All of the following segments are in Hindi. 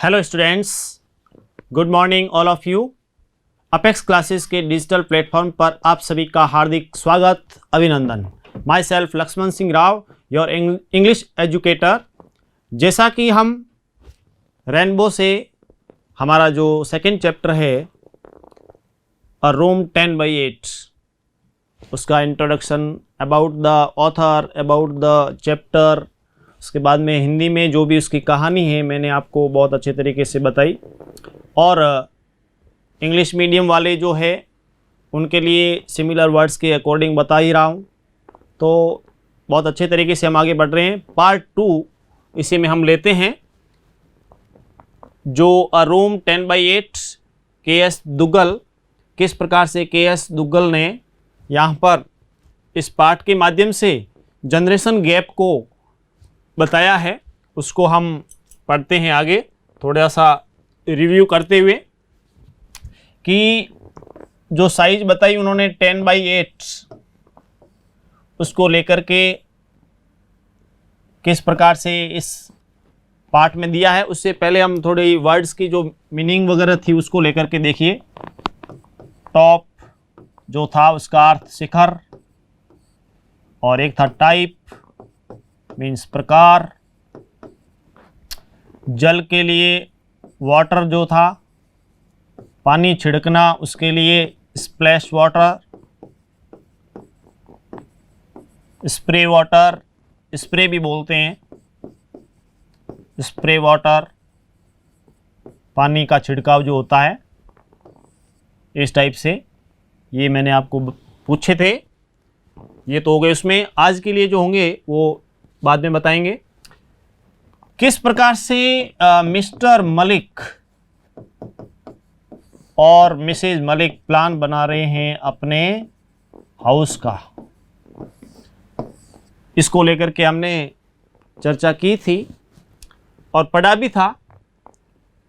Hello students, good morning all of you. Apex Classes के डिजिटल प्लेटफॉर्म पर आप सभी का हार्दिक स्वागत, अभिनंदन। Myself Lakshman Singh Rao, your English educator. जैसा कि हम रेनबो से हमारा जो सेकेंड चैप्टर है अ रूम 10/8, उसका introduction, about the author, about the chapter, उसके बाद में हिंदी में जो भी उसकी कहानी है मैंने आपको बहुत अच्छे तरीके से बताई। और इंग्लिश मीडियम वाले जो है उनके लिए सिमिलर वर्ड्स के अकॉर्डिंग बता ही रहा हूँ। तो बहुत अच्छे तरीके से हम आगे बढ़ रहे हैं। पार्ट 2 इसी में हम लेते हैं, जो अ रूम 10/8 के.एस. दुग्गल, किस प्रकार से के.एस. दुग्गल ने यहाँ पर इस पार्ट के माध्यम से जनरेशन गैप को बताया है, उसको हम पढ़ते हैं आगे, थोड़ा सा रिव्यू करते हुए कि जो साइज बताई उन्होंने 10/8, उसको लेकर के किस प्रकार से इस पार्ट में दिया है। उससे पहले हम थोड़ी वर्ड्स की जो मीनिंग वगैरह थी उसको लेकर के देखिए। टॉप जो था उसका अर्थ शिखर, और एक था टाइप मीन्स प्रकार। जल के लिए वाटर जो था, पानी छिड़कना, उसके लिए splash water, spray water, spray भी बोलते हैं, स्प्रे वाटर, पानी का छिड़काव जो होता है, इस टाइप से ये मैंने आपको पूछे थे। ये तो हो गए। उसमें आज के लिए जो होंगे वो बाद में बताएंगे। किस प्रकार से मिस्टर मलिक और मिसेज मलिक प्लान बना रहे हैं अपने हाउस का, इसको लेकर के हमने चर्चा की थी और पढ़ा भी था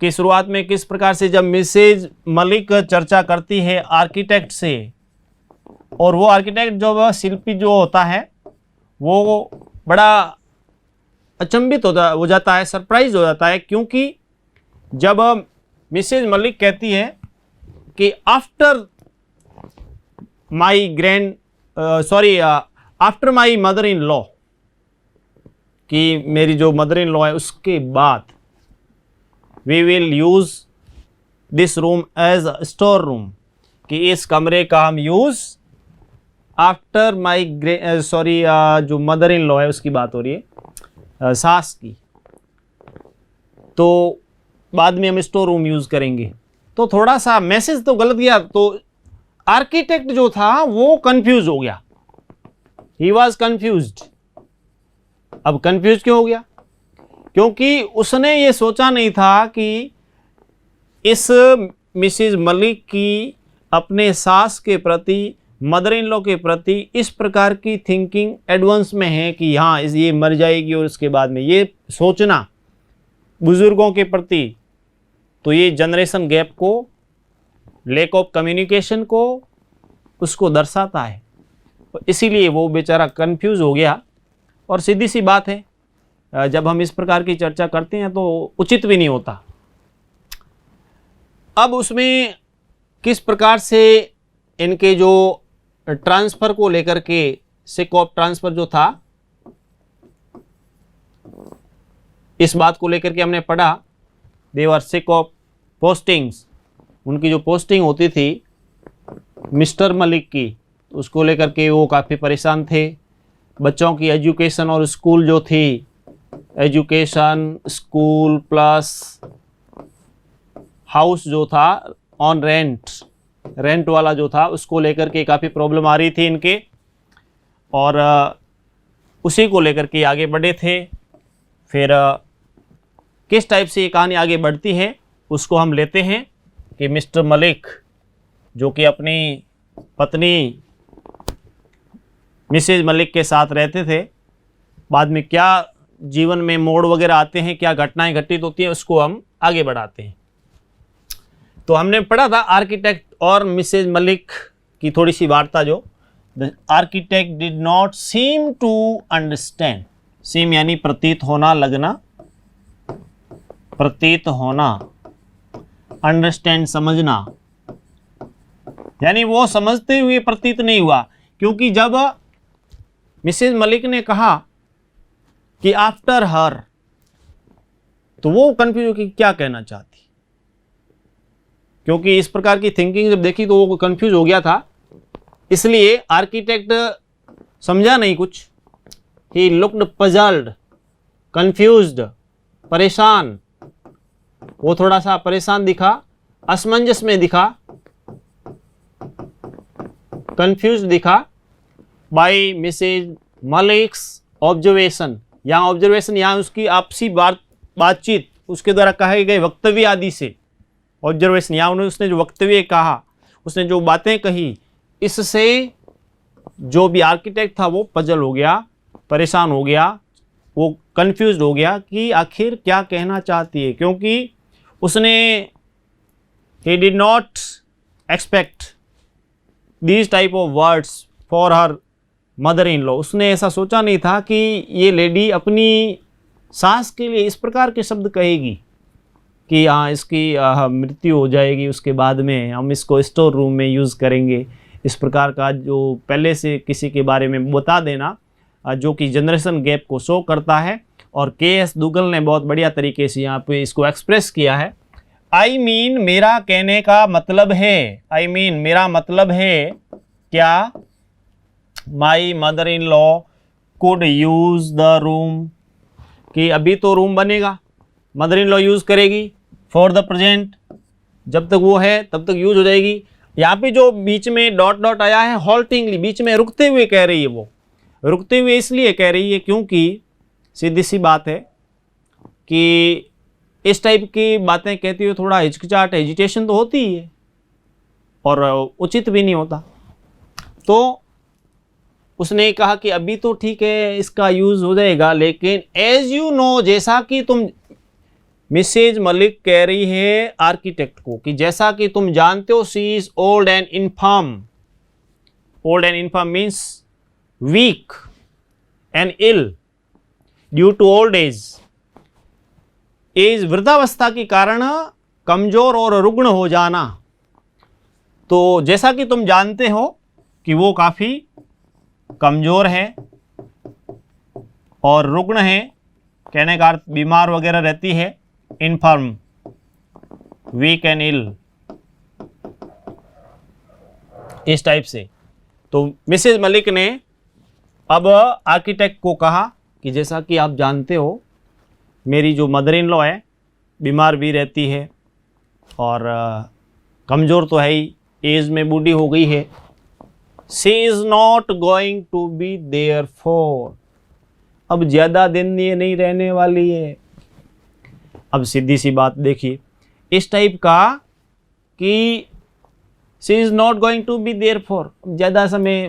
कि शुरुआत में किस प्रकार से जब मिसेज मलिक चर्चा करती है आर्किटेक्ट से, और वो आर्किटेक्ट जो शिल्पी जो होता है वो बड़ा अचंभित हो जाता है, सरप्राइज हो जाता है, क्योंकि जब मिसेज मलिक कहती है कि after my mother in law, कि मेरी जो मदर इन लॉ है उसके बाद we will use this room as a store room, कि इस कमरे का हम यूज आफ्टर माई जो मदर इन लॉ है उसकी बात हो रही है, सास की, तो बाद में हम स्टोर रूम यूज करेंगे। तो थोड़ा सा मैसेज तो गलत गया, तो आर्किटेक्ट जो था वो कंफ्यूज हो गया, ही वॉज कंफ्यूज्ड। अब कंफ्यूज क्यों हो गया? क्योंकि उसने ये सोचा नहीं था कि इस मिसेज मलिक की अपने सास के प्रति, मदर इन लॉ के प्रति इस प्रकार की थिंकिंग एडवांस में है कि हाँ ये मर जाएगी, और उसके बाद में ये सोचना बुजुर्गों के प्रति, तो ये जनरेशन गैप को, लैक ऑफ कम्युनिकेशन को उसको दर्शाता है। तो इसीलिए वो बेचारा कंफ्यूज हो गया। और सीधी सी बात है, जब हम इस प्रकार की चर्चा करते हैं तो उचित भी नहीं होता। अब उसमें किस प्रकार से इनके जो ट्रांसफ़र को लेकर के, सिक ऑफ ट्रांसफ़र जो था, इस बात को लेकर के हमने पढ़ा। दे वर सिक ऑफ पोस्टिंग्स, उनकी जो पोस्टिंग होती थी मिस्टर मलिक की, तो उसको लेकर के वो काफ़ी परेशान थे। बच्चों की एजुकेशन और स्कूल जो थी, एजुकेशन, स्कूल प्लस हाउस जो था ऑन रेंट वाला जो था, उसको लेकर के काफ़ी प्रॉब्लम आ रही थी इनके, और उसी को लेकर के आगे बढ़े थे। फिर किस टाइप से ये कहानी आगे बढ़ती है उसको हम लेते हैं कि मिस्टर मलिक जो कि अपनी पत्नी मिसेज मलिक के साथ रहते थे, बाद में क्या जीवन में मोड़ वगैरह आते हैं, क्या घटनाएं घटित होती हैं, उसको हम आगे बढ़ाते हैं। तो हमने पढ़ा था आर्किटेक्ट और मिसेज मलिक की थोड़ी सी वार्ता, जो the architect did not seem to understand, seem यानी प्रतीत होना, लगना, प्रतीत होना, अंडरस्टैंड समझना, यानी वो समझते हुए प्रतीत नहीं हुआ। क्योंकि जब मिसेज मलिक ने कहा कि आफ्टर हर, तो वो कंफ्यूज हो कि क्या कहना चाहती, क्योंकि इस प्रकार की थिंकिंग जब देखी तो वो कंफ्यूज हो गया था। इसलिए आर्किटेक्ट समझा नहीं कुछ। ही लुक्ड पजल्ड, कंफ्यूज्ड, परेशान, वो थोड़ा सा परेशान दिखा, असमंजस में दिखा, कंफ्यूज दिखा बाय मिसेज मलिक्स ऑब्जर्वेशन। यहाँ ऑब्जर्वेशन, यहाँ उसकी आपसी बातचीत, उसके द्वारा कहे गए वक्तव्य आदि से ऑब्जर्वेशन, यहाँ उसने जो वक्तव्य कहा, उसने जो बातें कही, इससे जो भी आर्किटेक्ट था वो पजल हो गया, परेशान हो गया, वो कंफ्यूज हो गया कि आखिर क्या कहना चाहती है। क्योंकि उसने he did not expect these type of words for her mother in law. उसने ऐसा सोचा नहीं था कि ये लेडी अपनी सास के लिए इस प्रकार के शब्द कहेगी कि हाँ इसकी मृत्यु हो जाएगी, उसके बाद में हम इसको स्टोर रूम में यूज़ करेंगे। इस प्रकार का जो पहले से किसी के बारे में बता देना, जो कि जनरेशन गैप को शो करता है। और के.एस. दुग्गल ने बहुत बढ़िया तरीके से यहाँ पे इसको एक्सप्रेस किया है। आई मीन मेरा कहने का मतलब है, आई मीन मेरा मतलब है क्या, माई mother in law could use the room, कि अभी तो रूम बनेगा, मदर इन लॉ यूज़ करेगी फॉर द प्रेजेंट, जब तक वो है तब तक यूज हो जाएगी। यहाँ पे जो बीच में डॉट डॉट आया है, हॉल्टिंगली, बीच में रुकते हुए कह रही है। वो रुकते हुए इसलिए कह रही है क्योंकि सीधी सी बात है कि इस टाइप की बातें कहती हुए थोड़ा हिचकिचाहट, हेजिटेशन तो होती ही है और उचित भी नहीं होता। तो उसने कहा कि अभी तो ठीक है, इसका यूज़ हो जाएगा, लेकिन एज यू नो, जैसा कि तुम, मिसेज मलिक कह रही है आर्किटेक्ट को कि जैसा कि तुम जानते हो, she is old and infirm. Old and infirm means weak and ill due to old age. Age वृद्धावस्था के कारण कमजोर और रुग्ण हो जाना। तो जैसा कि तुम जानते हो कि वो काफ़ी कमजोर है और रुग्ण है, कहने का अर्थ बीमार वगैरह रहती है, इनफर्म, वीक एंड इल, इस टाइप से। तो मिसेज मलिक ने अब आर्किटेक्ट को कहा कि जैसा कि आप जानते हो, मेरी जो मदर इन लॉ है बीमार भी रहती है और कमज़ोर तो है ही, एज में बूढ़ी हो गई है। She is not going to be there for, अब ज़्यादा दिन ये नहीं रहने वाली है। अब सीधी सी बात देखिए, इस टाइप का कि she is not going to be there for, ज़्यादा समय,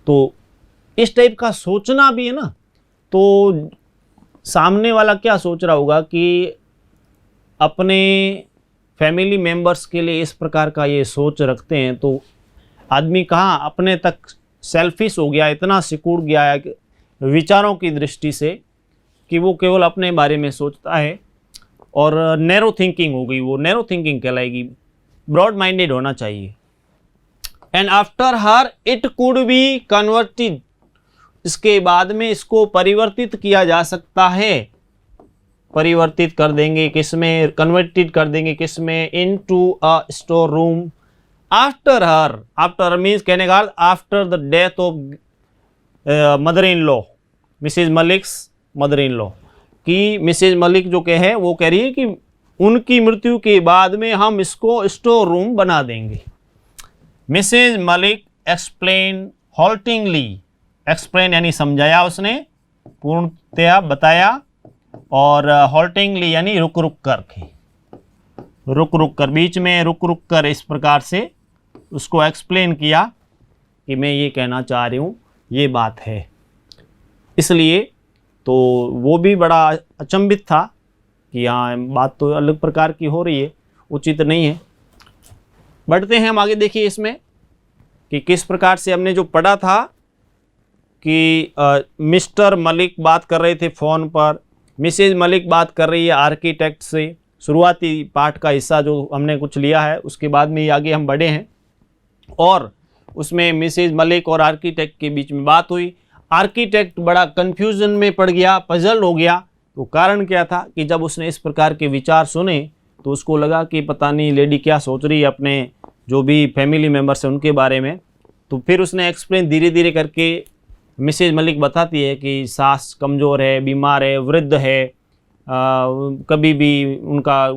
तो इस टाइप का सोचना भी है ना। तो सामने वाला क्या सोच रहा होगा कि अपने फैमिली मेंबर्स के लिए इस प्रकार का ये सोच रखते हैं, तो आदमी कहाँ अपने तक सेल्फिश हो गया, इतना सिकुड़ गया है विचारों की दृष्टि से कि वो केवल अपने बारे में सोचता है और नैरो थिंकिंग हो गई, वो नैरो थिंकिंग कहलाएगी। ब्रॉड माइंडेड होना चाहिए। And after her it could be converted, इसके बाद में इसको परिवर्तित किया जा सकता है। परिवर्तित कर देंगे किस में, कन्वर्टेड कर देंगे किस में, into a store room. After her, after means कहने का after the death of mother in law, Mrs Malik's mother in law, कि मिसेज मलिक जो कहे वो कह रही है कि उनकी मृत्यु के बाद में हम इसको स्टोर रूम बना देंगे। मिसेज मलिक एक्सप्लेन हॉल्टिंगली, एक्सप्लेन यानी समझाया उसने, पूर्णतया बताया, और हॉल्टिंगली यानी रुक रुक कर के, रुक रुक कर, बीच में रुक रुक कर इस प्रकार से उसको एक्सप्लेन किया कि मैं ये कहना चाह रही हूँ, ये बात है। इसलिए तो वो भी बड़ा अचंभित था कि हाँ बात तो अलग प्रकार की हो रही है, उचित नहीं है। बढ़ते हैं हम आगे, देखिए इसमें कि किस प्रकार से हमने जो पढ़ा था कि मिस्टर मलिक बात कर रहे थे फ़ोन पर, मिसेज मलिक बात कर रही है आर्किटेक्ट से। शुरुआती पार्ट का हिस्सा जो हमने कुछ लिया है, उसके बाद में आगे हम बढ़े हैं और उसमें मिसेज मलिक और आर्किटेक्ट के बीच में बात हुई। आर्किटेक्ट बड़ा कन्फ्यूजन में पड़ गया, पजल हो गया। तो कारण क्या था कि जब उसने इस प्रकार के विचार सुने तो उसको लगा कि पता नहीं लेडी क्या सोच रही है अपने जो भी फैमिली मेम्बर्स हैं उनके बारे में। तो फिर उसने एक्सप्लेन धीरे धीरे करके मिसेज मलिक बताती है कि सास कमज़ोर है, बीमार है, वृद्ध है, कभी भी उनका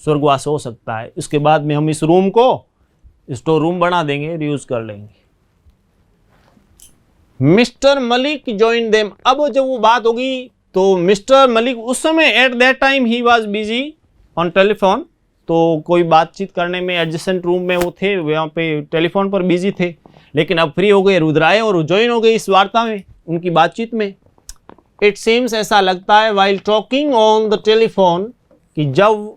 स्वर्गवास हो सकता है। उसके बाद में हम इस रूम को स्टोर रूम बना देंगे, यूज़ कर लेंगे। Mister Malik join them. अब जब वो बात होगी तो मिस्टर मलिक उस समय at that time he was busy on telephone, तो कोई बातचीत करने में एडजेसेंट रूम में वो थे, वहाँ पे टेलीफोन पर बिजी थे। लेकिन अब फ्री हो गए, रुद्राए और ज्वाइन हो गए इस वार्ता में, उनकी बातचीत में। इट सीम्स, ऐसा लगता है, while talking on the telephone, कि जब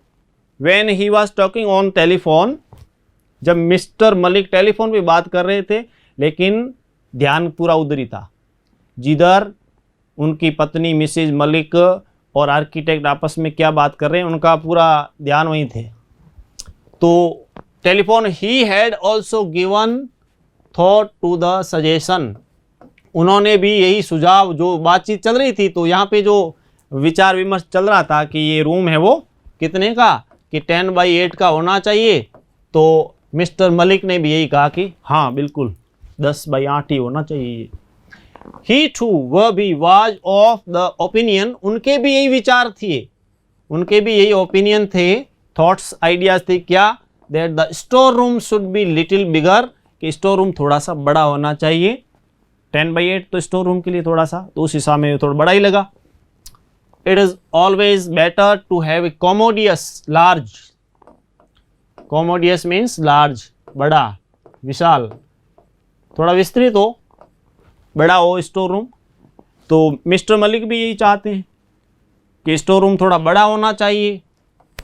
when he was talking on telephone, जब मिस्टर मलिक टेलीफोन पे बात कर रहे थे, लेकिन ध्यान पूरा उधर ही था जिधर उनकी पत्नी मिसेज मलिक और आर्किटेक्ट आपस में क्या बात कर रहे हैं, उनका पूरा ध्यान वहीं थे। तो टेलीफोन he had also given thought to the suggestion, उन्होंने भी यही सुझाव, जो बातचीत चल रही थी तो यहाँ पे जो विचार विमर्श चल रहा था कि ये रूम है वो कितने का, कि 10/8 का होना चाहिए। तो मिस्टर मलिक ने भी यही कहा कि हाँ बिल्कुल 10/8 ही होना चाहिए। ही टू, वह भी, वाज ऑफ द ओपिनियन, उनके भी यही विचार थे, उनके भी यही ओपिनियन थे, थॉट्स, आइडियाज थे क्या, that the store room should be little bigger, कि स्टोर रूम थोड़ा सा बड़ा होना चाहिए। 10/8 तो स्टोर रूम के लिए थोड़ा सा, तो उस हिसाब में थोड़ा बड़ा ही लगा। It is always better to have a commodious large, commodious means large, बड़ा, विशाल, थोड़ा विस्तृत हो, बड़ा हो स्टोर रूम। तो मिस्टर मलिक भी यही चाहते हैं कि स्टोर रूम थोड़ा बड़ा होना चाहिए।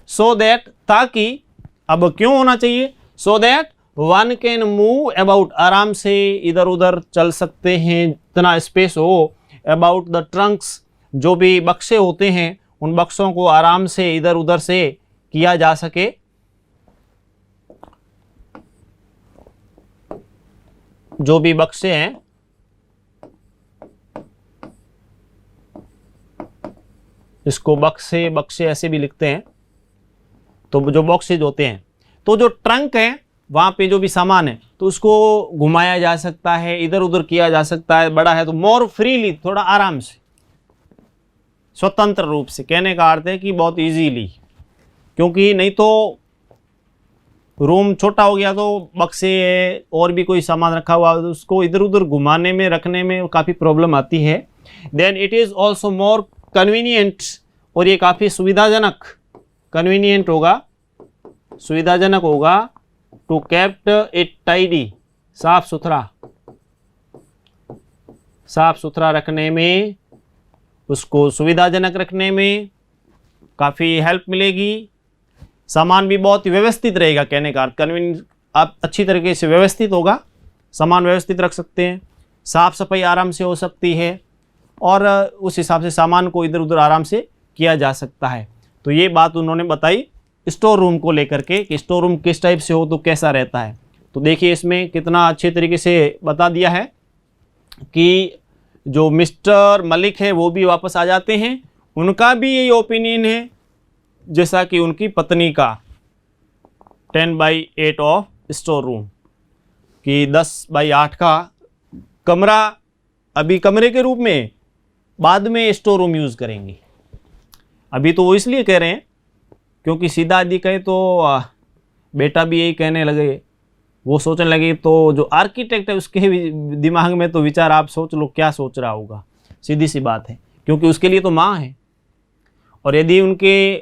सो दैट, ताकि, अब क्यों होना चाहिए, so that one can move about, आराम से इधर उधर चल सकते हैं, इतना स्पेस हो। अबाउट द ट्रंक्स, जो भी बक्से होते हैं उन बक्सों को आराम से इधर उधर से किया जा सके। जो भी बक्से हैं, इसको बक्से, बक्से ऐसे भी लिखते हैं, तो जो बॉक्सेज होते हैं, तो जो ट्रंक है वहाँ पे जो भी सामान है तो उसको घुमाया जा सकता है, इधर उधर किया जा सकता है। बड़ा है तो मोर फ्रीली, थोड़ा आराम से, स्वतंत्र रूप से, कहने का अर्थ है कि बहुत इजीली, क्योंकि नहीं तो रूम छोटा हो गया तो बक्से और भी कोई सामान रखा हुआ तो उसको इधर उधर घुमाने में, रखने में काफ़ी प्रॉब्लम आती है। Then it is also more convenient, और ये काफ़ी सुविधाजनक, कन्वीनियंट होगा, सुविधाजनक होगा, टू केप्ट इट टाइडी, साफ सुथरा, साफ सुथरा रखने में, उसको सुविधाजनक रखने में काफ़ी हेल्प मिलेगी। सामान भी बहुत व्यवस्थित रहेगा, कहने का अर्थ कन्वीनियंट, आप अच्छी तरीके से व्यवस्थित होगा, सामान व्यवस्थित रख सकते हैं, साफ सफाई आराम से हो सकती है, और उस हिसाब से सामान को इधर उधर आराम से किया जा सकता है। तो ये बात उन्होंने बताई स्टोर रूम को लेकर के, कि स्टोर रूम किस टाइप से हो तो कैसा रहता है। तो देखिए इसमें कितना अच्छे तरीके से बता दिया है कि जो मिस्टर मलिक है वो भी वापस आ जाते हैं, उनका भी यही ओपिनियन है जैसा कि उनकी पत्नी का 10/8 ऑफ स्टोर रूम, कि 10/8 का कमरा अभी कमरे के रूप में, बाद में स्टोर रूम यूज़ करेंगे। अभी तो वो इसलिए कह रहे हैं क्योंकि सीधा यदि कहे तो बेटा भी यही कहने लगे, वो सोचने लगे, तो जो आर्किटेक्ट है उसके दिमाग में तो विचार आप सोच लो क्या सोच रहा होगा, सीधी सी बात है, क्योंकि उसके लिए तो माँ है। और यदि उनके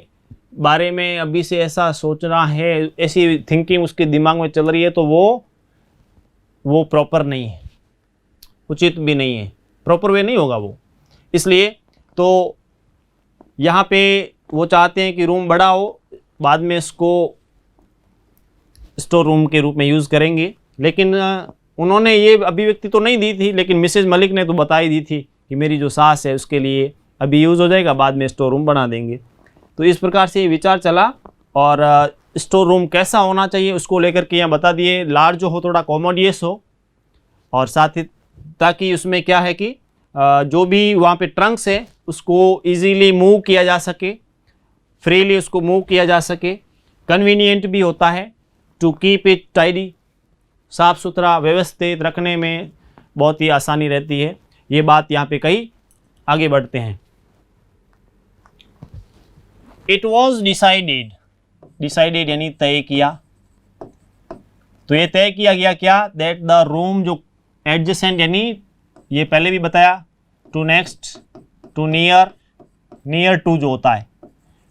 बारे में अभी से ऐसा सोचना है, ऐसी थिंकिंग उसके दिमाग में चल रही है, तो वो प्रॉपर नहीं है, उचित भी नहीं है, प्रॉपर वे नहीं होगा वो। इसलिए तो यहाँ पे वो चाहते हैं कि रूम बड़ा हो, बाद में इसको स्टोर रूम के रूप में यूज़ करेंगे। लेकिन उन्होंने ये अभिव्यक्ति तो नहीं दी थी, लेकिन मिसेज मलिक ने तो बता ही दी थी कि मेरी जो सास है उसके लिए अभी यूज़ हो जाएगा, बाद में स्टोर रूम बना देंगे। तो इस प्रकार से ये विचार चला और स्टोर रूम कैसा होना चाहिए उसको लेकर के यहाँ बता दिए। लार्ज हो, थोड़ा कॉमोडियस हो, और साथ ही ताकि उसमें क्या है कि जो भी वहाँ पे ट्रंक्स है उसको इजीली मूव किया जा सके, फ्रीली उसको मूव किया जा सके। कन्वीनियंट भी होता है टू कीप इट टाइडी, साफ़ सुथरा व्यवस्थित रखने में बहुत ही आसानी रहती है। ये बात यहाँ पे कही। आगे बढ़ते हैं। इट वॉज डिसाइडेड, डिसाइडेड यानी तय किया। तो ये तय किया गया क्या, दैट द रूम जो एडजेसेंट यानी ये पहले भी बताया, to next, to near, near to जो होता है,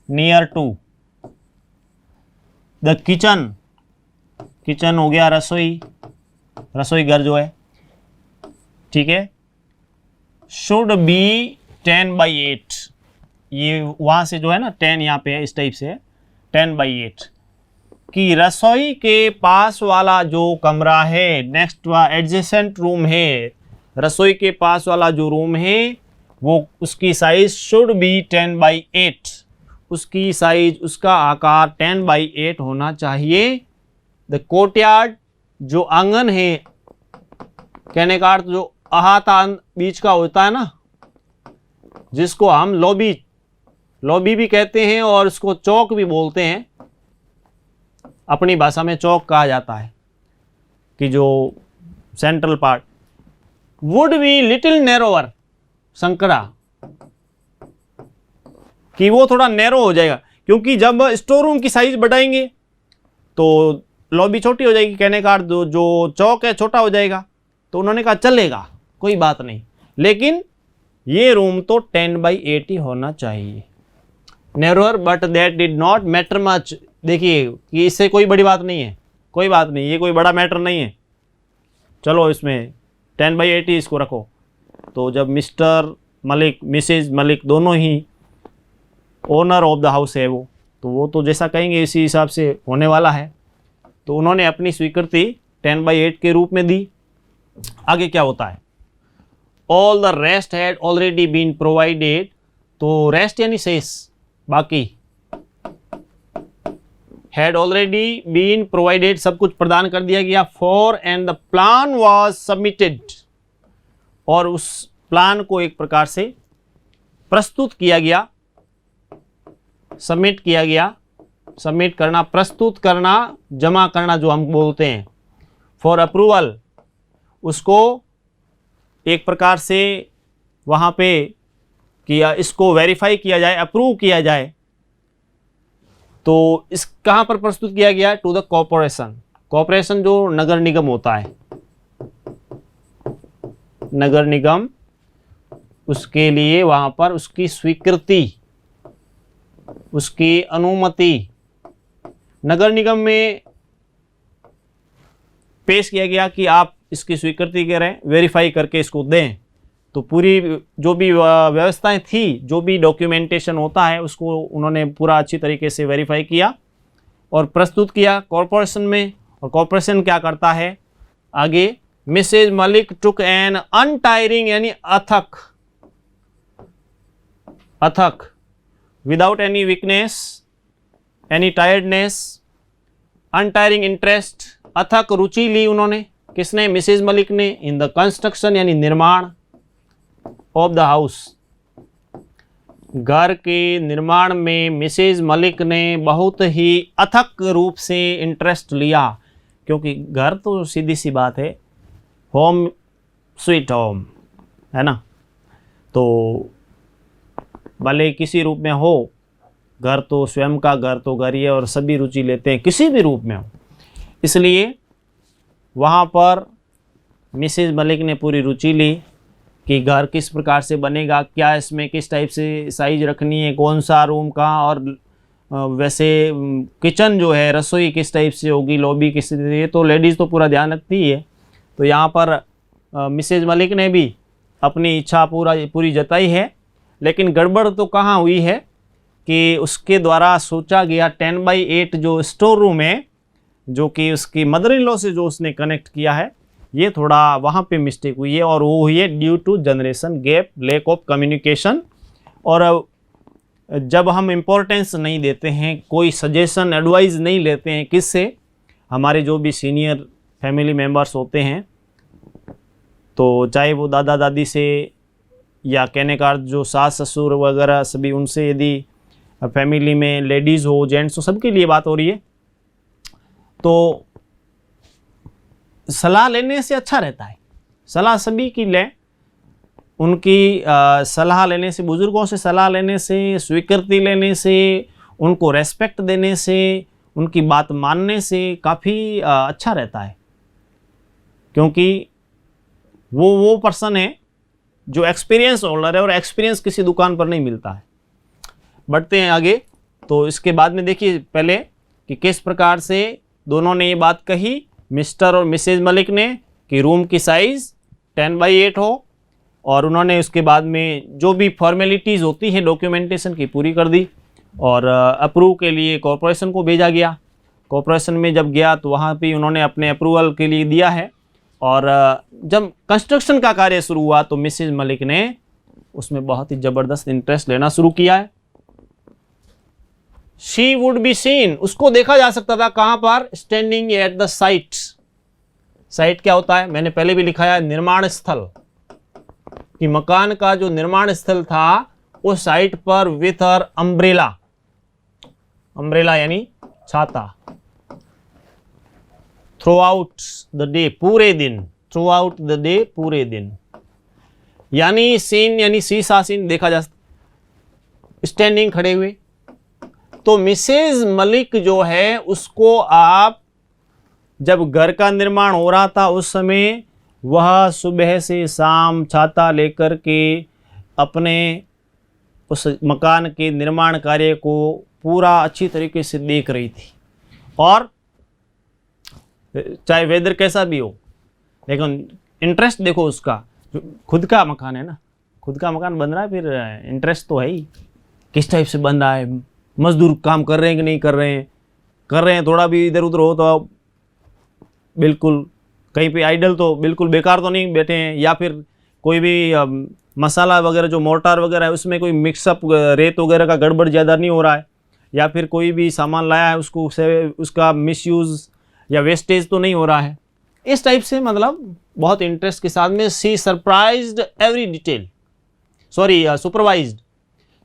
near to the kitchen, kitchen हो गया रसोई, रसोई घर जो है, ठीक है। शुड बी 10/8, ये वहाँ से जो है ना 10 यहाँ पे है, इस टाइप से है 10/8 कि रसोई के पास वाला जो कमरा है, नेक्स्ट व एडजेसेंट रूम है, रसोई के पास वाला जो रूम है वो उसकी साइज शुड बी 10/8, उसकी साइज, उसका आकार 10/8 होना चाहिए। द कोर्टयार्ड जो आंगन है, कहने का अर्थ जो अहाता बीच का होता है ना, जिसको हम लॉबी, लॉबी भी कहते हैं और उसको चौक भी बोलते हैं, अपनी भाषा में चौक कहा जाता है, कि जो central part would be little narrower, संकरा, कि वो थोड़ा नैरो हो जाएगा, क्योंकि जब स्टोर रूम की साइज बढ़ाएंगे तो लॉबी छोटी हो जाएगी, कहने का अर्थ जो चौक है छोटा हो जाएगा। तो उन्होंने कहा चलेगा, कोई बात नहीं, लेकिन ये रूम तो 10/8 ही होना चाहिए। Narrower but that did not matter much, देखिए कि इससे कोई बड़ी बात नहीं है, कोई बात नहीं, ये कोई बड़ा मैटर नहीं है, चलो इसमें 10/8 ही इसको रखो। तो जब मिस्टर मलिक, मिसेज मलिक दोनों ही ओनर ऑफ द हाउस है वो तो जैसा कहेंगे इसी हिसाब से होने वाला है। तो उन्होंने अपनी स्वीकृति 10/8 के रूप में दी। आगे क्या होता है, all the rest had already been provided, तो रेस्ट यानी शेष, बाकी, हैड ऑलरेडी बीन प्रोवाइडेड, सब कुछ प्रदान कर दिया गया। For and the plan was submitted, और उस प्लान को एक प्रकार से प्रस्तुत किया गया, सबमिट किया गया। सबमिट करना, प्रस्तुत करना, जमा करना जो हम बोलते हैं, फॉर अप्रूवल, उसको एक प्रकार से वहाँ पे किया, इसको वेरीफाई किया जाए, अप्रूव किया जाए। तो इस कहाँ पर प्रस्तुत किया गया, टू द कॉर्पोरेशन, कॉर्पोरेशन जो नगर निगम होता है, नगर निगम, उसके लिए वहाँ पर उसकी स्वीकृति, उसकी अनुमति नगर निगम में पेश किया गया कि आप इसकी स्वीकृति करें, वेरीफाई करके इसको दें। तो पूरी जो भी व्यवस्थाएं थी, जो भी डॉक्यूमेंटेशन होता है, उसको उन्होंने पूरा अच्छी तरीके से वेरीफाई किया और प्रस्तुत किया कॉर्पोरेशन में। और कॉर्पोरेशन क्या करता है आगे, Mrs Malik took an untiring यानी अथक, अथक, without any weakness, any tiredness, untiring interest, अथक रुचि ली उन्होंने, किसने, मिसेज मलिक ने, इन द कंस्ट्रक्शन यानी निर्माण, ऑफ द हाउस, घर के निर्माण में मिसेज मलिक ने बहुत ही अथक रूप से इंटरेस्ट लिया, क्योंकि घर तो सीधी सी बात है, होम स्वीट होम है ना, तो भले किसी रूप में हो, घर तो स्वयं का घर तो घर ही है और सभी रुचि लेते हैं किसी भी रूप में हो, इसलिए वहाँ पर मिसेज मलिक ने पूरी रुचि ली कि घर किस प्रकार से बनेगा, क्या इसमें किस टाइप से साइज रखनी है, कौन सा रूम का, और वैसे किचन जो है, रसोई किस टाइप से होगी, लॉबी किस, ये तो लेडीज़ तो पूरा ध्यान रखती है। तो यहाँ पर मिसेज मलिक ने भी अपनी इच्छा पूरी जताई है, लेकिन गड़बड़ तो कहाँ हुई है कि उसके द्वारा सोचा गया 10/8 जो स्टोर रूम है, जो कि उसकी मदर इन लॉ से जो उसने कनेक्ट किया है, ये थोड़ा वहाँ पे मिस्टेक हुई है, और वो हुई है due to generation gap, lack of communication. और जब हम इम्पोर्टेंस नहीं देते हैं, कोई सजेशन एडवाइस नहीं लेते हैं, किससे, हमारे जो भी सीनियर फैमिली मेम्बर्स होते हैं, तो चाहे वो दादा दादी से या कहने का अर्थ जो सास ससुर वगैरह सभी, उनसे, यदि फैमिली में लेडीज़ हो जेंट्स हो, सबके लिए बात हो रही है, तो सलाह लेने से अच्छा रहता है। सलाह सभी की लें, उनकी सलाह लेने से, बुज़ुर्गों से सलाह लेने से, स्वीकृति लेने से, उनको रेस्पेक्ट देने से, उनकी बात मानने से काफ़ी अच्छा रहता है, क्योंकि वो पर्सन है जो एक्सपीरियंस होल्डर है, और एक्सपीरियंस किसी दुकान पर नहीं मिलता है। बढ़ते हैं आगे। तो इसके बाद में देखिए पहले कि किस प्रकार से दोनों ने ये बात कही, मिस्टर और मिसेज मलिक ने, कि रूम की साइज़ 10x8 हो, और उन्होंने उसके बाद में जो भी फॉर्मेलिटीज़ होती हैं डॉक्यूमेंटेशन की पूरी कर दी, और अप्रूव के लिए कॉरपोरेशन को भेजा गया। कॉरपोरेशन में जब गया तो वहाँ भी उन्होंने अपने अप्रूवल के लिए दिया है, और जब कंस्ट्रक्शन का कार्य शुरू हुआ तो मिसेज मलिक ने उसमें बहुत ही ज़बरदस्त इंटरेस्ट लेना शुरू किया है। शी वुड बी सीन, उसको देखा जा सकता था कहाँ पर, standing at the site. Site क्या होता है, मैंने पहले भी लिखा है, निर्माण स्थल, कि मकान का जो निर्माण स्थल था उस साइट पर विथ हर अम्ब्रेला, अम्ब्रेला यानी छाता, थ्रू आउट द डे, पूरे दिन, थ्रू आउट द डे, पूरे दिन, यानी सीन यानी सीसा सीन देखा जा सकता, स्टैंडिंग, खड़े हुए। तो मिसेज मलिक जो है उसको आप, जब घर का निर्माण हो रहा था उस समय वह सुबह से शाम छाता लेकर के अपने उस मकान के निर्माण कार्य को पूरा अच्छी तरीके से देख रही थी, और चाहे वेदर कैसा भी हो, लेकिन इंटरेस्ट देखो उसका, खुद का मकान है ना, खुद का मकान बन रहा है, फिर इंटरेस्ट तो है ही, किस टाइप से बन रहा है, मजदूर काम कर रहे हैं कि नहीं कर रहे हैं, कर रहे हैं, थोड़ा भी इधर उधर हो तो बिल्कुल कहीं पे आइडल तो बिल्कुल बेकार तो नहीं बैठे हैं, या फिर कोई भी मसाला वगैरह जो मोर्टार वगैरह है उसमें कोई मिक्सअप रेत वगैरह का गड़बड़ ज़्यादा नहीं हो रहा है, या फिर कोई भी सामान लाया है उसको से उसका मिसयूज़ या वेस्टेज तो नहीं हो रहा है। इस टाइप से मतलब बहुत इंटरेस्ट के साथ में she surprised every detail, sorry supervised.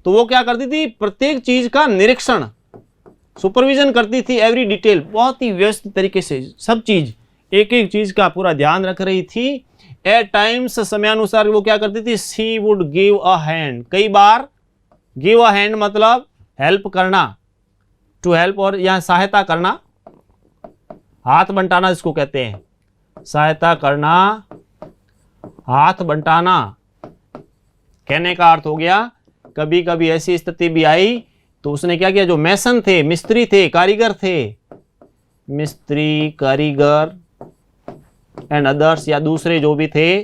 तो वो क्या करती थी, प्रत्येक चीज़ का निरीक्षण, सुपरविजन करती थी, एवरी डिटेल, बहुत ही व्यवस्थित तरीके से सब चीज़, एक एक चीज़ का पूरा ध्यान रख रही थी। एट टाइम्स, समयानुसार वो क्या करती थी, she would give a hand, कई बार, गिव अ हैंड मतलब हेल्प करना, टू हेल्प, और यहाँ सहायता करना, हाथ बंटाना इसको कहते हैं, सहायता करना, हाथ बंटाना, कहने का अर्थ हो गया कभी कभी ऐसी स्थिति भी आई तो उसने क्या किया, जो मैसन थे, मिस्त्री थे, कारीगर थे, मिस्त्री, कारीगर एंड अदर्स, या दूसरे जो भी थे,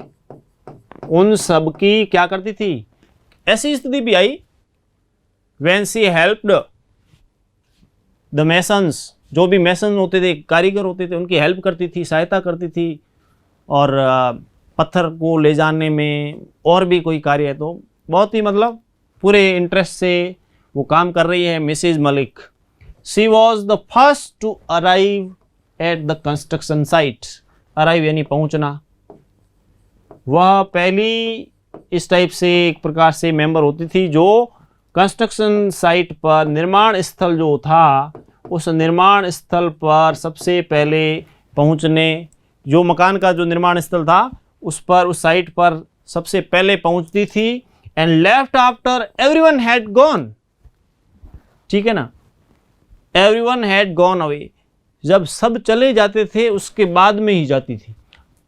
उन सब की क्या करती थी, ऐसी स्थिति भी I when she helped the masons, जो भी मैसन होते थे, कारीगर होते थे, उनकी हेल्प करती थी, सहायता करती थी, और पत्थर को ले जाने में और भी कोई कार्य है तो बहुत ही मतलब पूरे इंटरेस्ट से वो काम कर रही है Mrs Malik. She was the first to arrive at the construction site, arrive यानी पहुंचना, वह पहली इस टाइप से एक प्रकार से मेंबर होती थी जो कंस्ट्रक्शन साइट पर, निर्माण स्थल जो था उस निर्माण स्थल पर सबसे पहले पहुंचने, जो मकान का जो निर्माण स्थल था उस पर, उस साइट पर सबसे पहले पहुंचती थी, and left after everyone had gone, ठीक है ना, एवरीवन हैड गॉन अवे, जब सब चले जाते थे उसके बाद में ही जाती थी,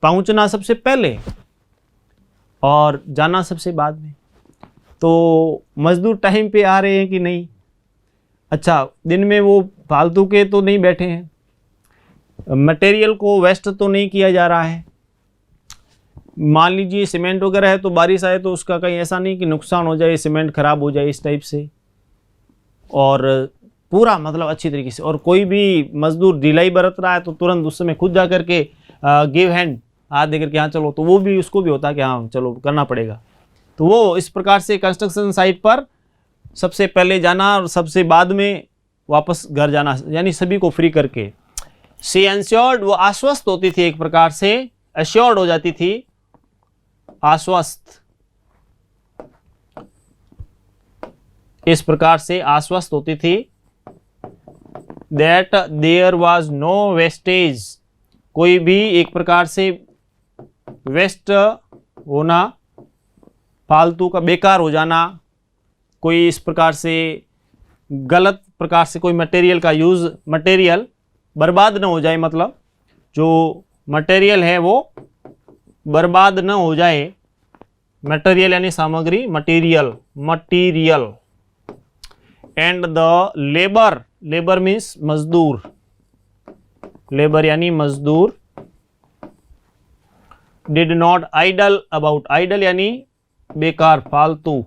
पहुंचना सबसे पहले और जाना सबसे बाद में। तो मजदूर टाइम पे आ रहे हैं कि नहीं, अच्छा दिन में वो फालतू के तो नहीं बैठे हैं, मटेरियल को वेस्ट तो नहीं किया जा रहा है, मान लीजिए सीमेंट वगैरह है तो बारिश आए तो उसका कहीं ऐसा नहीं कि नुकसान हो जाए, सीमेंट खराब हो जाए इस टाइप से, और पूरा मतलब अच्छी तरीके से, और कोई भी मजदूर ढिलाई बरत रहा है तो तुरंत उस समय खुद जा करके गिव हैंड, हाथ दे करके हाँ चलो, तो वो भी उसको भी होता है कि हाँ चलो करना पड़ेगा। तो वो इस प्रकार से कंस्ट्रक्शन साइट पर सबसे पहले जाना और सबसे बाद में वापस घर जाना, यानी सभी को फ्री करके। शी एंश्योर्ड, वो आश्वस्त होती थी एक प्रकार से, एश्योर्ड हो जाती थी, आश्वस्त, इस प्रकार से आश्वस्त होती थी, that there was no wastage, कोई भी एक प्रकार से वेस्ट होना, फालतू का बेकार हो जाना, कोई इस प्रकार से गलत प्रकार से कोई मटेरियल का यूज़, मटेरियल बर्बाद न हो जाए, मतलब जो मटेरियल है वो बर्बाद न हो जाए, मटेरियल यानी सामग्री, material, material. And the labour, labour means मजदूर, लेबर यानी मजदूर, did not idle about, idle यानी बेकार, फालतू,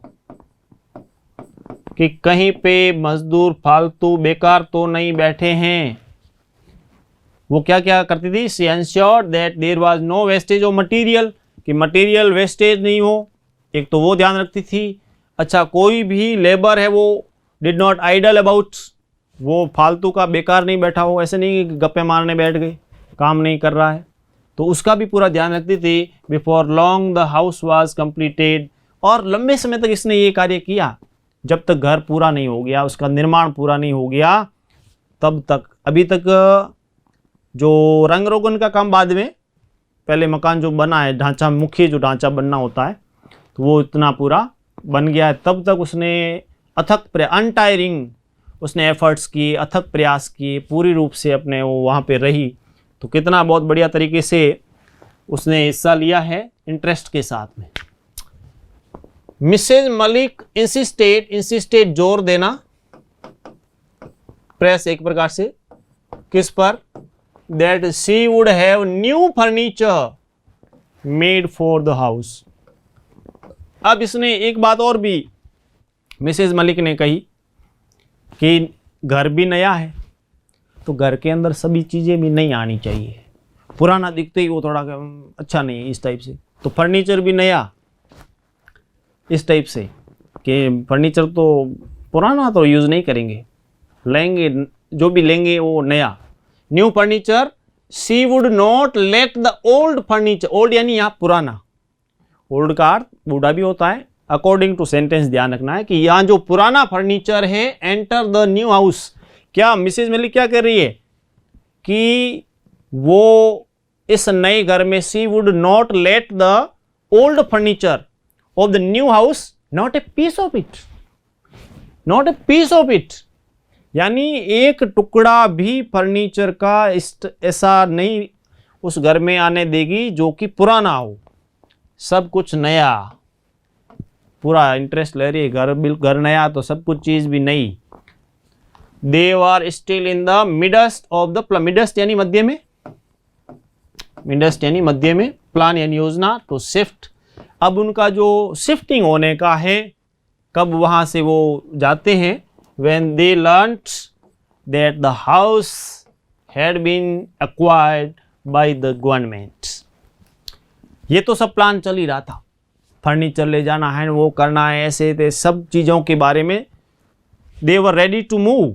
कि कहीं पे मजदूर फालतू बेकार तो नहीं बैठे हैं। वो क्या क्या करती थी, she ensured that there was no wastage of material, कि मटेरियल वेस्टेज नहीं हो, एक तो वो ध्यान रखती थी। अच्छा, कोई भी लेबर है वो डिड नॉट आइडल अबाउट, वो फालतू का बेकार नहीं बैठा हो, ऐसे नहीं कि गप्पे मारने बैठ गए, काम नहीं कर रहा है, तो उसका भी पूरा ध्यान रखती थी। Before long the house was completed, और लंबे समय तक इसने ये कार्य किया, जब तक घर पूरा नहीं हो गया, उसका निर्माण पूरा नहीं हो गया, तब तक। अभी तक जो रंग रोगन का काम बाद में, पहले मकान जो बना है, ढांचा, मुख्य जो ढांचा बनना होता है, तो वो इतना पूरा बन गया है, तब तक उसने अथक अनटायरिंग उसने एफर्ट्स किए, अथक प्रयास किए, पूरी रूप से अपने वो वहाँ पे रही। तो कितना बहुत बढ़िया तरीके से उसने हिस्सा लिया है, इंटरेस्ट के साथ में। मिसेज मलिक इंसिस्टेड, इंसिस्टेड जोर देना, प्रेस एक प्रकार से, किस पर, that she would have new furniture made for the house. अब इसने एक बात और भी मिसेज मलिक ने कही कि घर भी नया है, तो घर के अंदर सभी चीज़ें भी नई आनी चाहिए, पुराना दिखते ही वो थोड़ा अच्छा नहीं है, इस टाइप से। तो फर्नीचर भी नया, इस टाइप से कि फर्नीचर तो पुराना तो यूज़ नहीं करेंगे, लेंगे जो भी लेंगे वो नया, new furniture. She would not let the old furniture, old यानी यहाँ पुराना, ओल्ड का अर्थ बूढ़ा भी होता है, अकॉर्डिंग टू सेंटेंस ध्यान रखना है कि यहाँ जो पुराना फर्नीचर है, एंटर द न्यू हाउस। क्या मिसेज मलिक क्या कर रही है कि वो इस नए घर में, she would not let the old furniture of the new house, not a piece of it, not a piece of it, यानी एक टुकड़ा भी फर्नीचर का ऐसा नहीं उस घर में आने देगी जो कि पुराना हो, सब कुछ नया, पूरा इंटरेस्ट ले रही है, घर नया तो सब कुछ चीज़ भी नई। They are still in the midst of the plan, midst यानी मध्य में, मिडस्ट यानी मध्य में, प्लान यानी योजना, तो शिफ्ट, अब उनका जो शिफ्टिंग होने का है, कब वहाँ से वो जाते हैं, when they learnt that the house had been acquired by the government। ये तो सब प्लान चल ही रहा था, फर्नीचर ले जाना है, वो करना है, ऐसे थे सब चीज़ों के बारे में, they were ready to move।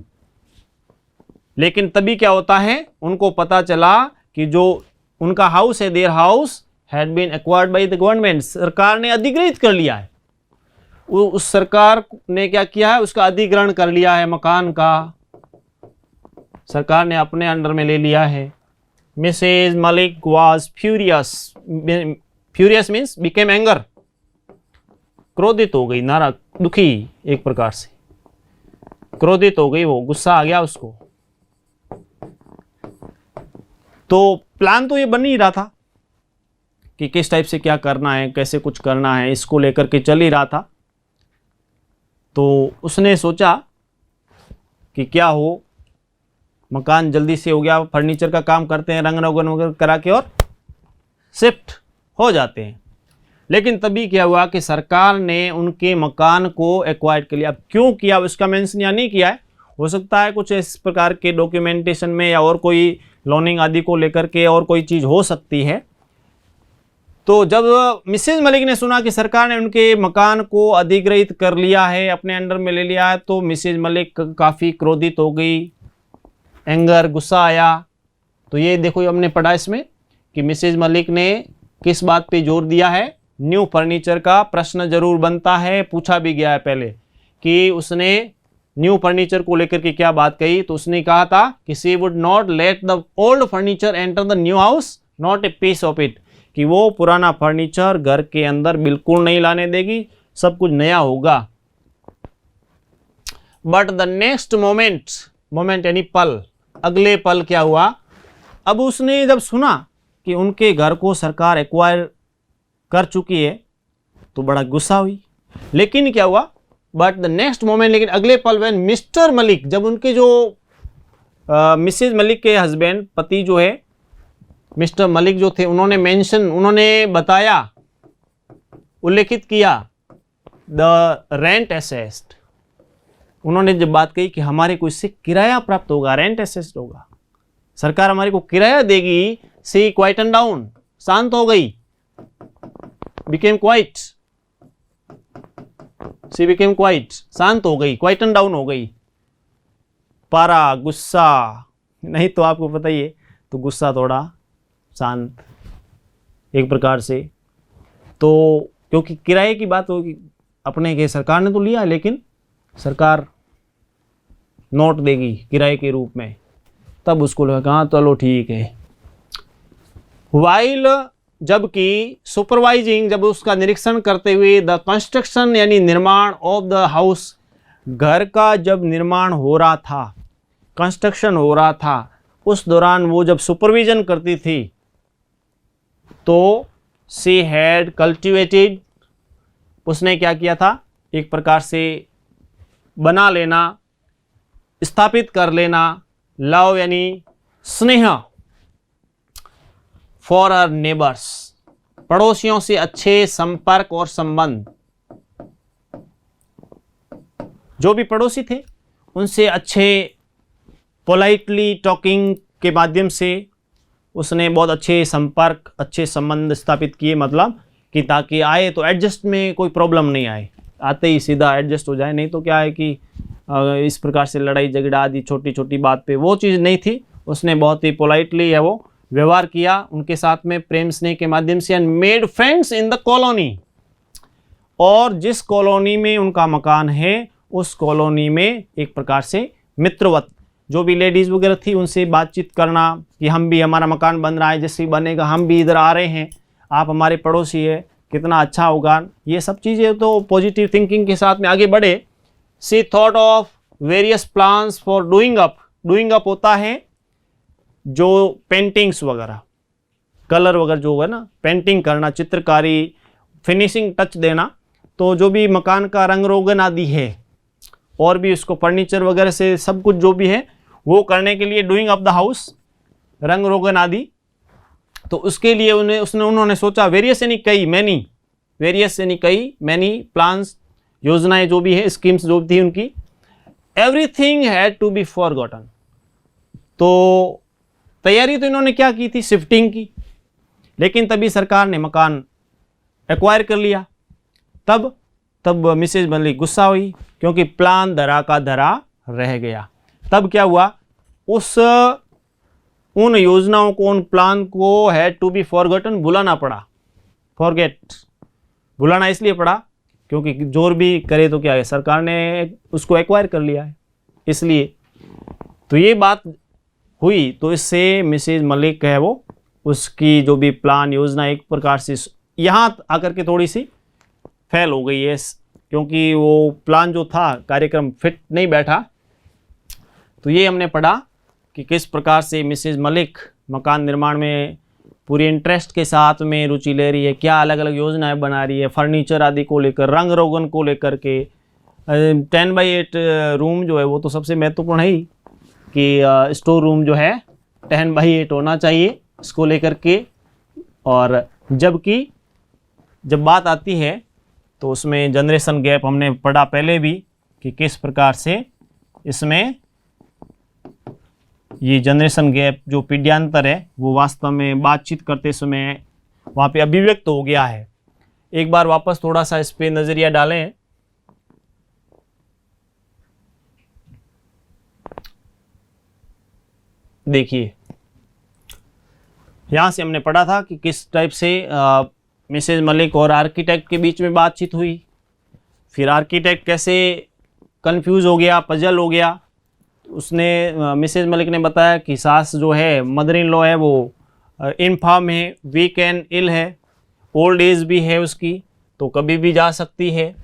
लेकिन तभी क्या होता है, उनको पता चला कि जो उनका हाउस है, their house had been acquired by the government, सरकार ने अधिग्रहित कर लिया है, उस सरकार ने क्या किया है, उसका अधिग्रहण कर लिया है, मकान का सरकार ने अपने अंडर में ले लिया है। Mrs Malik was furious, furious means became anger, क्रोधित हो गई, नाराज, दुखी, एक प्रकार से क्रोधित हो गई, वो गुस्सा आ गया उसको। तो प्लान तो ये बन ही रहा था कि किस टाइप से क्या करना है, कैसे कुछ करना है, इसको लेकर के चल ही रहा था। तो उसने सोचा कि क्या हो, मकान जल्दी से हो गया, फर्नीचर का काम करते हैं, रंग रोगन वगैरह करा के और शिफ्ट हो जाते हैं। लेकिन तभी क्या हुआ कि सरकार ने उनके मकान को एक्वायर्ड कर लिया। अब क्यों किया उसका मेंशन या नहीं किया है, हो सकता है कुछ इस प्रकार के डॉक्यूमेंटेशन में या और कोई लोनिंग आदि को लेकर के और कोई चीज़ हो सकती है। तो जब मिसेज मलिक ने सुना कि सरकार ने उनके मकान को अधिग्रहित कर लिया है, अपने अंडर में ले लिया है, तो मिसेज मलिक काफ़ी क्रोधित हो गई, एंगर, गुस्सा आया। तो ये देखो, हमने पढ़ा इसमें कि मिसेज मलिक ने किस बात पे जोर दिया है, न्यू फर्नीचर का। प्रश्न जरूर बनता है, पूछा भी गया है पहले कि उसने न्यू फर्नीचर को लेकर के क्या बात कही। तो उसने कहा था कि she would not let the old furniture enter the new house, not a piece of it, कि वो पुराना फर्नीचर घर के अंदर बिल्कुल नहीं लाने देगी, सब कुछ नया होगा। बट द नेक्स्ट मोमेंट यानी पल, अगले पल क्या हुआ, अब उसने जब सुना कि उनके घर को सरकार एक्वायर कर चुकी है तो बड़ा गुस्सा हुई। लेकिन क्या हुआ, बट द नेक्स्ट मोमेंट, लेकिन अगले पल, व्हेन मिस्टर मलिक, जब उनके जो मिसेज मलिक के हस्बैंड, पति जो है मिस्टर मलिक जो थे, उन्होंने बताया, उल्लेखित किया द रेंट असेस्ड, उन्होंने जब बात कही कि हमारे को इससे किराया प्राप्त होगा, रेंट असेस्ड होगा, सरकार हमारे को किराया देगी, सी क्वाइटन डाउन, शांत हो गई, बिकेम क्वाइट, सी बिकेम क्वाइट, शांत हो गई, क्वाइटन डाउन हो गई। पारा गुस्सा नहीं, तो आपको पता ही है, तो गुस्सा थोड़ा शांत एक प्रकार से। तो क्योंकि किराए की बात होगी, अपने के सरकार ने तो लिया, लेकिन सरकार नोट देगी किराए के रूप में, तब उसको लगा हाँ चलो ठीक है। वाइल, जबकि सुपरवाइजिंग, जब उसका निरीक्षण करते हुए, द कंस्ट्रक्शन यानी निर्माण ऑफ द हाउस, घर का जब निर्माण हो रहा था, कंस्ट्रक्शन हो रहा था, उस दौरान वो जब सुपरविजन करती थी, तो शी हैड कल्टिवेटेड, उसने क्या किया था, एक प्रकार से बना लेना, स्थापित कर लेना, लव यानी स्नेह, फॉर हर नेबर्स, पड़ोसियों से अच्छे संपर्क और संबंध, जो भी पड़ोसी थे उनसे अच्छे पोलाइटली टॉकिंग के माध्यम से उसने बहुत अच्छे संपर्क, अच्छे संबंध स्थापित किए, मतलब कि ताकि आए तो एडजस्ट में कोई प्रॉब्लम नहीं आए, आते ही सीधा एडजस्ट हो जाए। नहीं तो क्या है कि इस प्रकार से लड़ाई झगड़ा आदि छोटी छोटी बात पे, वो चीज़ नहीं थी। उसने बहुत ही पोलाइटली है वो व्यवहार किया उनके साथ में, प्रेम स्नेह के माध्यम से, and made friends in the colony, और जिस कॉलोनी में उनका मकान है उस कॉलोनी में एक प्रकार से मित्रवत, जो भी लेडीज़ वगैरह थी उनसे बातचीत करना कि हम भी, हमारा मकान बन रहा है, जैसे बनेगा हम भी इधर आ रहे हैं, आप हमारे पड़ोसी है, कितना अच्छा होगा, ये सब चीज़ें तो पॉजिटिव थिंकिंग के साथ में आगे बढ़े। She thought of various plans for doing up, doing up होता है जो पेंटिंग्स वगैरह, कलर वगैरह जो है ना, पेंटिंग करना, चित्रकारी, फिनिशिंग टच देना, तो जो भी मकान का रंग रोगन आदि है और भी उसको फर्नीचर वगैरह से सब कुछ जो भी है वो करने के लिए, डूइंग अप द हाउस, रंग रोगन आदि, तो उसके लिए उन्होंने सोचा, वेरियस यानी कई, मैनी, वेरियस यानी कई, मैनी प्लान्स, योजनाएं जो भी है, स्कीम्स जो थी उनकी, everything had to be forgotten. तो तैयारी तो इन्होंने क्या की थी, शिफ्टिंग की, लेकिन तभी सरकार ने मकान एक्वायर कर लिया। तब मिसेज मलिक गुस्सा हुई क्योंकि प्लान धरा का धरा रह गया। तब क्या हुआ, उन योजनाओं को, उन प्लान को हैड टू बी फॉरगॉटन, भुलाना पड़ा। फॉरगेट, भुलाना इसलिए पड़ा क्योंकि जोर भी करे तो क्या है, सरकार ने उसको एक्वायर कर लिया है, इसलिए। तो ये बात हुई, तो इससे मिसेज मलिक है वो, उसकी जो भी प्लान योजना एक प्रकार से यहाँ आकर के थोड़ी सी फेल हो गई है, क्योंकि वो प्लान जो था, कार्यक्रम फिट नहीं बैठा। तो ये हमने पढ़ा कि किस प्रकार से मिसेज मलिक मकान निर्माण में पूरी इंटरेस्ट के साथ में रुचि ले रही है, क्या अलग अलग योजनाएं बना रही है, फर्नीचर आदि को लेकर, रंग रोगन को लेकर के। 10x8 रूम जो है वो तो सबसे महत्वपूर्ण है ही, कि स्टोर रूम जो है 10x8 होना चाहिए, इसको लेकर के। और जबकि जब बात आती है तो उसमें जनरेशन गैप हमने पढ़ा पहले भी, कि किस प्रकार से इसमें ये जनरेशन गैप जो पीढ़्यांतर है वो वास्तव में बातचीत करते समय वहाँ पे अभिव्यक्त हो गया है। एक बार वापस थोड़ा सा इस पे नजरिया डालें। देखिए यहाँ से हमने पढ़ा था कि किस टाइप से मिसेज मलिक और आर्किटेक्ट के बीच में बातचीत हुई, फिर आर्किटेक्ट कैसे कंफ्यूज हो गया, पजल हो गया। उसने मिसेज मलिक ने बताया कि सास जो है, मदर इन लॉ है, वो इनफार्म है, वीक एंड इल है, ओल्ड एज भी है उसकी, तो कभी भी जा सकती है।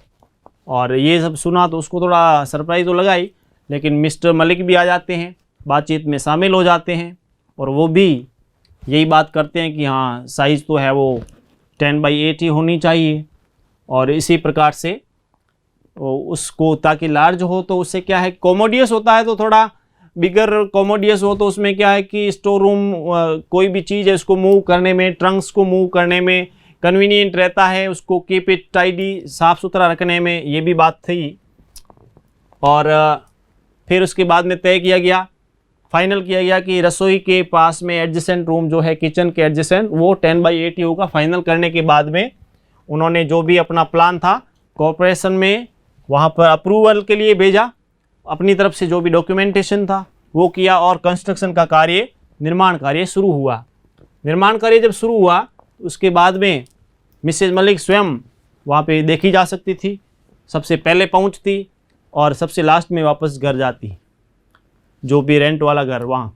और ये सब सुना तो उसको थोड़ा सरप्राइज तो लगा ही, लेकिन मिस्टर मलिक भी आ जाते हैं, बातचीत में शामिल हो जाते हैं और वो भी यही बात करते हैं कि हाँ साइज़ तो है वो 10/8 ही होनी चाहिए। और इसी प्रकार से उसको, ताकि लार्ज हो तो उससे क्या है, कोमोडियस होता है तो थोड़ा बिगर कोमोडियस हो तो उसमें क्या है कि स्टोर रूम कोई भी चीज़ है उसको मूव करने में, ट्रंक्स को मूव करने में कन्वीनियंट रहता है, उसको कीप इट टाइडी, साफ़ सुथरा रखने में, ये भी बात थी। और फिर उसके बाद में तय किया गया, फाइनल किया गया कि रसोई के पास में एडजेसेंट रूम जो है, किचन के एडजेसेंट, वो 10/8 ही होगा। फाइनल करने के बाद में उन्होंने जो भी अपना प्लान था कॉर्पोरेशन में वहाँ पर अप्रूवल के लिए भेजा, अपनी तरफ से जो भी डॉक्यूमेंटेशन था वो किया और कंस्ट्रक्शन का कार्य, निर्माण कार्य शुरू हुआ। निर्माण कार्य जब शुरू हुआ उसके बाद में मिसेज मलिक स्वयं वहाँ पे देखी जा सकती थी, सबसे पहले पहुँचती और सबसे लास्ट में वापस घर जाती, जो भी रेंट वाला घर वहाँ।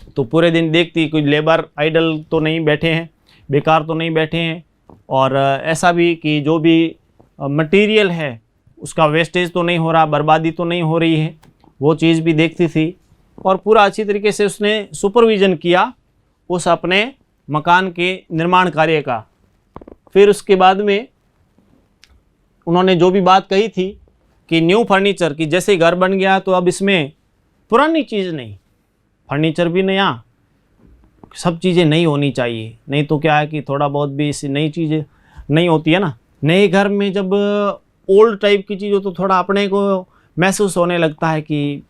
तो पूरे दिन देखती कोई लेबर आइडल तो नहीं बैठे हैं, बेकार तो नहीं बैठे हैं, और ऐसा भी कि जो भी मटेरियल है उसका वेस्टेज तो नहीं हो रहा, बर्बादी तो नहीं हो रही है, वो चीज़ भी देखती थी। और पूरा अच्छी तरीके से उसने सुपरविज़न किया उस अपने मकान के निर्माण कार्य का। फिर उसके बाद में उन्होंने जो भी बात कही थी कि न्यू फर्नीचर की, जैसे घर बन गया तो अब इसमें पुरानी चीज़ नहीं, फर्नीचर भी नया, सब चीज़ें नई होनी चाहिए, नहीं तो क्या है कि थोड़ा बहुत भी इसी नई चीज़ें नहीं होती है ना। नए घर में जब ओल्ड टाइप की चीज़ हो तो थोड़ा अपने को महसूस होने लगता है कि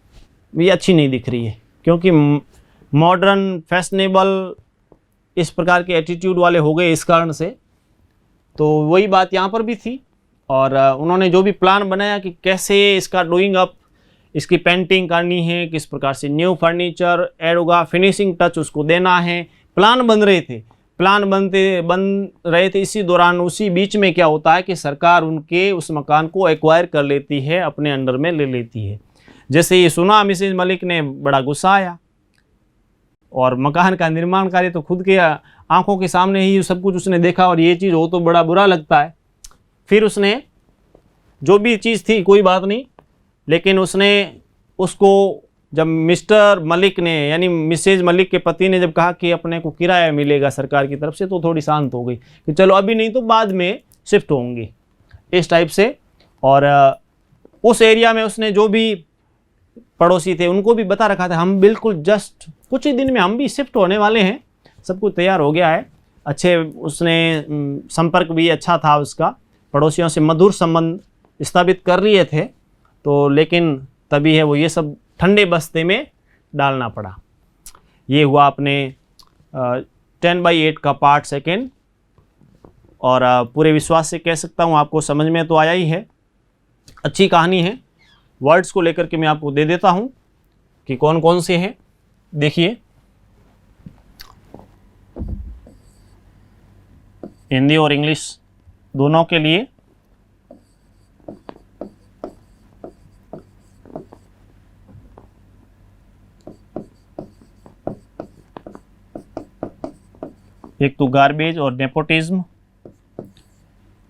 ये अच्छी नहीं दिख रही है, क्योंकि मॉडर्न फैशनेबल इस प्रकार के एटीट्यूड वाले हो गए इस कारण से। तो वही बात यहाँ पर भी थी। और उन्होंने जो भी प्लान बनाया कि कैसे इसका डूइंग अप, इसकी पेंटिंग करनी है, किस प्रकार से न्यू फर्नीचर ऐड होगा, फिनिशिंग टच उसको देना है, प्लान बन रहे थे। प्लान बन रहे थे, इसी दौरान उसी बीच में क्या होता है कि सरकार उनके उस मकान को एक्वायर कर लेती है, अपने अंडर में ले लेती है। जैसे ये सुना मिसेज मलिक ने बड़ा गुस्सा आया और मकान का निर्माण कार्य तो खुद के आंखों के सामने ही सब कुछ उसने देखा और ये चीज़ हो तो बड़ा बुरा लगता है। फिर उसने जो भी चीज़ थी कोई बात नहीं, लेकिन उसने उसको जब मिस्टर मलिक ने यानी मिसेज मलिक के पति ने जब कहा कि अपने को किराया मिलेगा सरकार की तरफ से, तो थोड़ी शांत हो गई कि चलो अभी नहीं तो बाद में शिफ्ट होंगे, इस टाइप से। और उस एरिया में उसने जो भी पड़ोसी थे उनको भी बता रखा था, हम बिल्कुल जस्ट कुछ ही दिन में हम भी शिफ्ट होने वाले हैं, सब कुछ तैयार हो गया है। अच्छे उसने संपर्क भी अच्छा था उसका, पड़ोसियों से मधुर संबंध स्थापित कर लिए थे। तो लेकिन तभी है वो ये सब ठंडे बस्ते में डालना पड़ा। ये हुआ अपने 10/8 का पार्ट सेकेंड। और पूरे विश्वास से कह सकता हूँ आपको समझ में तो आया ही है, अच्छी कहानी है। वर्ड्स को लेकर के मैं आपको दे देता हूँ कि कौन कौन से हैं। देखिए, हिंदी और इंग्लिश दोनों के लिए एक तो गार्बेज और नेपोटिज्म,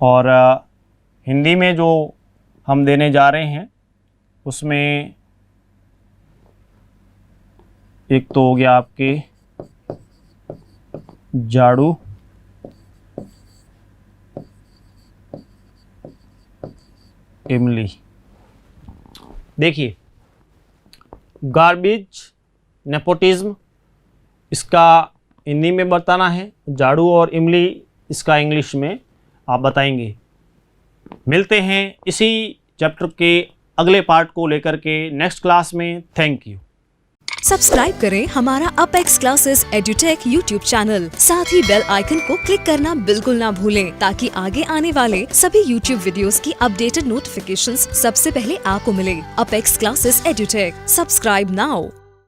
और हिंदी में जो हम देने जा रहे हैं उसमें एक तो हो गया आपके झाड़ू, इमली। देखिए, गार्बेज, नेपोटिज्म इसका हिंदी में बताना है, झाड़ू और इमली इसका इंग्लिश में आप बताएंगे। मिलते हैं इसी चैप्टर के अगले पार्ट को लेकर के नेक्स्ट क्लास में। Thank you. सब्सक्राइब करें हमारा apex classes edutech YouTube channel. साथ ही बेल आइकन को क्लिक करना बिल्कुल ना भूलें ताकि आगे आने वाले सभी यूट्यूब वीडियोस की अपडेटेड नोटिफिकेशंस सबसे पहले आपको मिले। Apex classes edutech, subscribe now.